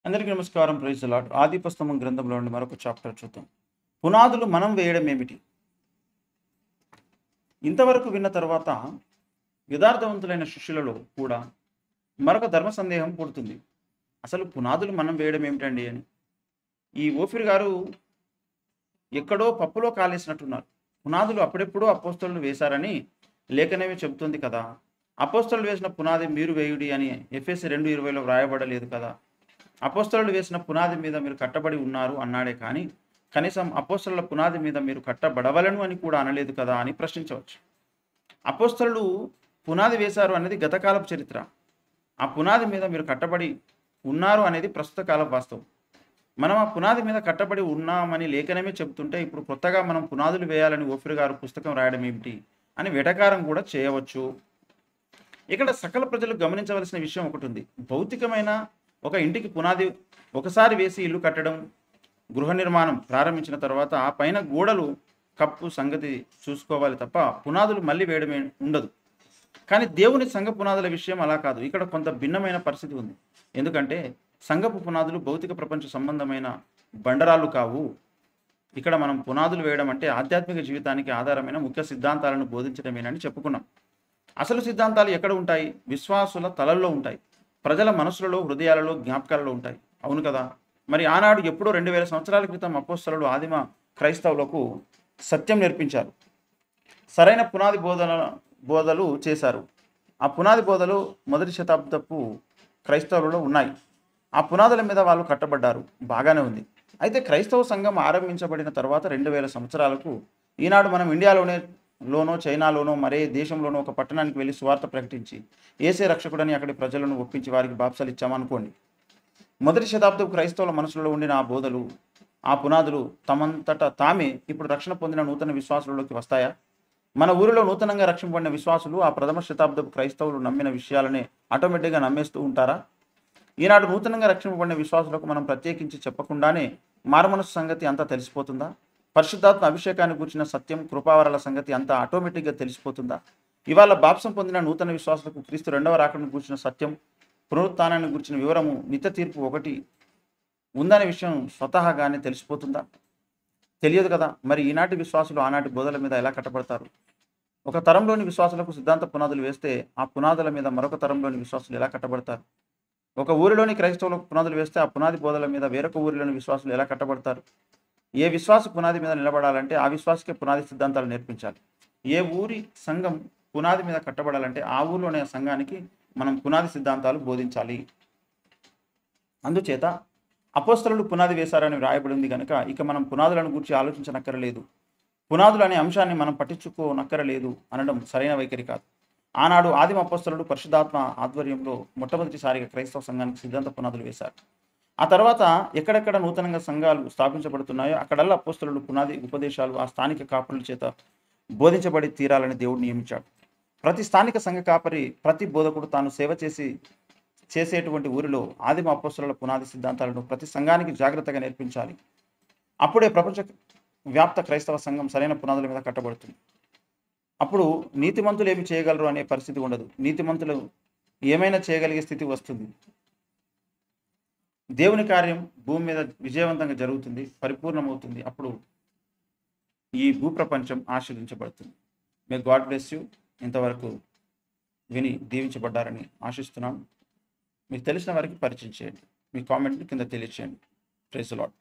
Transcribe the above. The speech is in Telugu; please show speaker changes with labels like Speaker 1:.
Speaker 1: అందరికీ నమస్కారం. Praise the lord. ఆది పుస్తకం గ్రంథంలో నుండి మరొక చాప్టర్ చూద్దాం. పునాదులు మనం వేయడం ఏమిటి? ఇంతవరకు విన్న తర్వాత యథార్థవంతులైన శిష్యులలో కూడా మరొక ధర్మ సందేహం పుడుతుంది. అసలు పునాదులు మనం వేయడం ఏమిటండి అని. ఈ ఓఫీర్ గారు ఎక్కడో పప్పులో కాలేసినట్టున్నారు. పునాదులు అప్పుడెప్పుడో అపోస్తలులు వేశారని లేఖనమే చెబుతుంది కదా. అపోస్తలులు వేసిన పునాది మీరు వేయుడి అని ఎఫెసీ 2:20లో వ్రాయబడలేదు కదా. అపోస్తలులు వేసిన పునాది మీద మీరు కట్టబడి ఉన్నారు అన్నాడే కానీ కనీసం అపోస్తలుల పునాది మీద మీరు కట్టబడవలను అని కూడా అనలేదు కదా అని ప్రశ్నించవచ్చు. అపోస్తలులు పునాది వేశారు అనేది గతకాలపు చరిత్ర. ఆ పునాది మీద మీరు కట్టబడి ఉన్నారు అనేది ప్రస్తుత కాలపు వాస్తవం. మనం ఆ పునాది మీద కట్టబడి ఉన్నామని లేఖనమే చెబుతుంటే ఇప్పుడు కొత్తగా మనం పునాదులు వేయాలని ఓఫీర్ గారు పుస్తకం రాయడం ఏమిటి అని వెటకారం కూడా చేయవచ్చు. ఇక్కడ సకల ప్రజలు గమనించవలసిన విషయం ఒకటి ఉంది. భౌతికమైన ఒక ఇంటికి పునాది ఒకసారి వేసి ఇల్లు కట్టడం, గృహ నిర్మాణం ప్రారంభించిన తర్వాత ఆ పైన గోడలు కప్పు సంగతి చూసుకోవాలి తప్ప పునాదులు మళ్ళీ వేయడమే ఉండదు. కానీ దేవుని సంఘ పునాదుల విషయం అలా కాదు. ఇక్కడ కొంత భిన్నమైన పరిస్థితి ఉంది. ఎందుకంటే సంఘపు పునాదులు భౌతిక ప్రపంచ సంబంధమైన బండరాళ్ళు కావు. ఇక్కడ మనం పునాదులు వేయడం అంటే ఆధ్యాత్మిక జీవితానికి ఆధారమైన ముఖ్య సిద్ధాంతాలను బోధించడమేనని చెప్పుకున్నాం. అసలు సిద్ధాంతాలు ఎక్కడ ఉంటాయి? విశ్వాసుల తలల్లో ఉంటాయి, ప్రజల మనసులలో, హృదయాలలో, జ్ఞాపకాలలో ఉంటాయి. అవును కదా. మరి ఆనాడు ఎప్పుడో 2000 సంవత్సరాల క్రితం అపోస్తలులు ఆదిమ క్రైస్తవులకు సత్యం నేర్పించారు. సరైన పునాది బోధలు చేశారు. ఆ పునాది బోధలు మొదటి శతాబ్దపు క్రైస్తవులలో ఉన్నాయి. ఆ పునాదుల మీద వాళ్ళు కట్టబడ్డారు. బాగానే ఉంది. అయితే క్రైస్తవ సంఘం ఆరంభించబడిన తర్వాత 2000 సంవత్సరాలకు ఈనాడు మనం ఇండియాలోనో చైనాలోనో మరే దేశంలోనో ఒక పట్టణానికి వెళ్ళి సువార్త ప్రకటించి యేసే రక్షకుడని అక్కడి ప్రజలను ఒప్పించి వారికి బాప్సాలు ఇచ్చామనుకోండి. మొదటి శతాబ్దపు క్రైస్తవుల మనసులో ఉండిన ఆ బోధలు, ఆ పునాదులు తమంతట తామే ఇప్పుడు రక్షణ పొందిన నూతన విశ్వాసులలోకి వస్తాయా? మన ఊరిలో నూతనంగా రక్షింపబడిన విశ్వాసులు ఆ ప్రథమ శతాబ్దపు క్రైస్తవులు నమ్మిన విషయాలనే ఆటోమేటిక్గా నమ్మేస్తూ ఉంటారా? ఈనాడు నూతనంగా రక్షింపబడిన విశ్వాసులకు మనం ప్రత్యేకించి చెప్పకుండానే మారుమనసు సంగతి అంతా తెలిసిపోతుందా? పరిశుద్ధాత్మ అభిషేకాన్ని గురించిన సత్యం, కృపావరాల సంగతి అంతా ఆటోమేటిక్గా తెలిసిపోతుందా? ఇవాళ బాప్సం పొందిన నూతన విశ్వాసులకు క్రీస్తు రెండవ రాకడను గురించిన సత్యం, పునరుత్థానాన్ని గురించిన వివరము, నిత్య తీర్పు ఒకటి ఉందనే విషయం స్వతహాగానే తెలిసిపోతుందా? తెలియదు కదా. మరి ఈనాటి విశ్వాసులు ఆనాటి బోధల మీద ఎలా కట్టబడతారు? ఒక తరంలోని విశ్వాసులకు సిద్ధాంత పునాదులు వేస్తే ఆ పునాదుల మీద మరొక తరంలోని విశ్వాసులు ఎలా కట్టబడతారు? ఒక ఊరిలోని క్రైస్తవులకు పునాదులు వేస్తే ఆ పునాది బోధల మీద వేరొక ఊరిలోని విశ్వాసులు ఎలా కట్టబడతారు? ఏ విశ్వాస పునాది మీద నిలబడాలంటే ఆ విశ్వాసకే పునాది సిద్ధాంతాలు నేర్పించాలి. ఏ ఊరి సంఘం పునాది మీద కట్టబడాలంటే ఆ ఊరిలోని సంఘానికి మనం పునాది సిద్ధాంతాలు బోధించాలి. అందుచేత అపోస్తలులు పునాది వేశారని వ్రాయబడింది కనుక ఇక మనం పునాదులను గురించి ఆలోచించనక్కరలేదు, పునాదులు అనే అంశాన్ని మనం పట్టించుకోనక్కరలేదు అనడం సరైన వైఖరి కాదు. ఆనాడు ఆదిమ అపోస్తలులు పరిశుద్ధాత్మ ఆధ్వర్యంలో మొట్టమొదటిసారిగా క్రైస్తవ సంఘానికి సిద్ధాంత పునాదులు వేశారు. ఆ తర్వాత ఎక్కడెక్కడ నూతనంగా సంఘాలు స్థాపించబడుతున్నాయో అక్కడల్లా అపోస్తలులు పునాది ఉపదేశాలు ఆ స్థానిక కాపరుల చేత బోధించబడి తీరాలని దేవుడు నియమించాడు. ప్రతి స్థానిక సంఘ కాపరి, ప్రతి బోధకుడు తాను సేవ చేసేటువంటి ఊరిలో ఆదిమ అపోస్తలుల పునాది సిద్ధాంతాలను ప్రతి సంఘానికి జాగ్రత్తగా నేర్పించాలి. అప్పుడే ప్రపంచ వ్యాప్త క్రైస్తవ సంఘం సరైన పునాదుల మీద కట్టబడుతుంది. అప్పుడు నీతిమంతులు ఏమి చేయగలరు అనే పరిస్థితి ఉండదు. నీతిమంతులు ఏమైనా చేయగలిగే స్థితి వస్తుంది. దేవుని కార్యం భూమి మీద విజయవంతంగా జరుగుతుంది, పరిపూర్ణమవుతుంది. అప్పుడు ఈ భూప్రపంచం ఆశీర్వదించబడుతుంది. May God bless you. ఇంతవరకు విని దీవించబడ్డారని ఆశిస్తున్నాను. మీకు తెలిసిన వారికి పరిచయం చేయండి. మీ కామెంట్ని కింద తెలియచేయండి. Praise the lord.